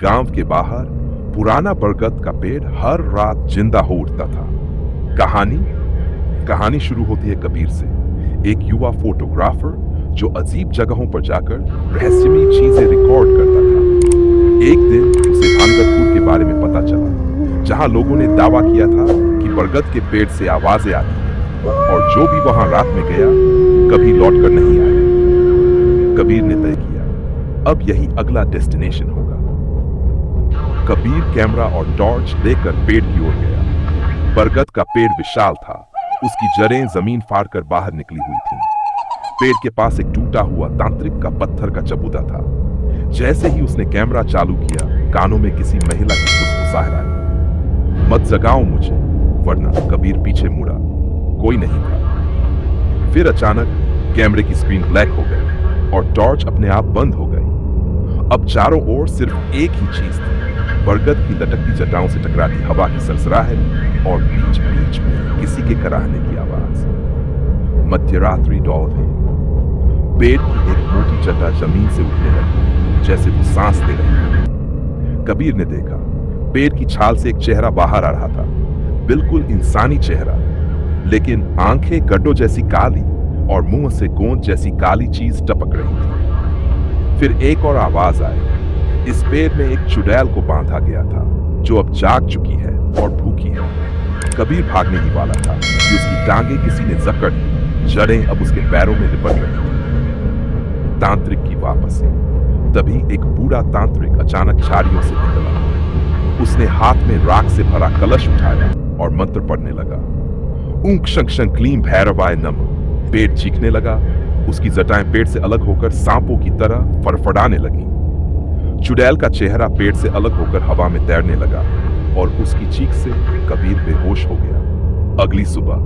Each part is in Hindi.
गांव के बाहर पुराना बरगद का पेड़ हर रात जिंदा हो उठता था। कहानी कहानी शुरू होती है कबीर से, एक युवा फोटोग्राफर जो अजीब जगहों पर जाकर रहस्यमयी चीजें रिकॉर्ड करता था। एक दिन उसे भानगढ़पुर के बारे में पता चला, जहां लोगों ने दावा किया था कि बरगद के पेड़ से आवाजें आती हैं और जो भी वहां रात में गया कभी लौटकर नहीं आया। कबीर ने तय किया, अब यही अगला डेस्टिनेशन होगा। कबीर कैमरा और टॉर्च लेकर पेड़ की ओर गया। बरगद का पेड़ विशाल था, उसकी जड़ें जमीन फाड़कर बाहर निकली हुई थीं। पेड़ के पास एक टूटा हुआ तांत्रिक का पत्थर का चबूता था। जैसे ही उसने कैमरा चालू किया, कानों में किसी महिला की फुसफुसाहट आई, मत जगाओ मुझे वरना। कबीर पीछे मुड़ा, कोई नहीं था। फिर अचानक कैमरे की स्क्रीन ब्लैक हो गई और टॉर्च अपने आप बंद हो गई। अब चारों ओर सिर्फ एक ही चीज थी, बरगद की लटकती जटाओं से टकराती हवा की सरसराहट और बीच बीच में किसी के कराहने की आवाज। मध्यरात्रि डॉल्फिन। पेड़ की एक मोटी जटा जमीन से उठने लगी, जैसे वो सांस ले रही। कबीर ने देखा, पेड़ की छाल से एक चेहरा बाहर आ रहा था, बिल्कुल इंसानी चेहरा, लेकिन आंखें गड्ढों जैसी काली और मुंह से गोंद जैसी काली चीज टपक रही थी। फिर एक और आवाज आई। इस पेड़ में एक चुड़ैल को बांधा गया था, जो अब जाग चुकी है और भूखी है। कबीर भागने ही वाला था कि उसकी टांगे किसी ने जकड़ ली, जड़ें अब उसके पैरों में लिपट रही थी। तांत्रिक की वापसी। तभी एक बूढ़ा तांत्रिक अचानक झाड़ियों से निकला। उसने हाथ में राख से भरा कलश उठाया और मंत्र पढ़ने लगा। ऊंक शंख शंख क्लीम भैरवाय नमः। पेड़ चीखने लगा, उसकी जटाएं पेड़ से अलग होकर सांपों की तरह फड़फड़ाने लगी। चुड़ैल का चेहरा पेड़ से अलग होकर हवा में तैरने लगा और उसकी चीख से कबीर बेहोश हो गया। अगली सुबह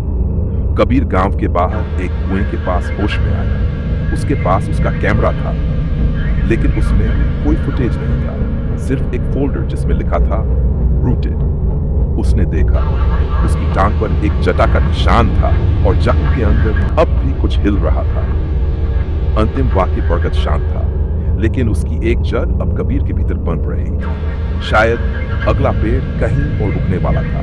कबीर गांव के बाहर एक कुएं के पास होश में आया। उसके पास उसका कैमरा था, लेकिन उसमें कोई फुटेज नहीं था, सिर्फ एक फोल्डर जिसमें लिखा था रूटेड। उसने देखा, उसकी टांग पर एक जटा का निशान था और जख्म के अंदर अब भी कुछ हिल रहा था। अंतिम वाक्य बरगद शांत था, लेकिन उसकी एक जड़ अब कबीर के भीतर पनप रही थी। शायद अगला पेड़ कहीं और उगने वाला था।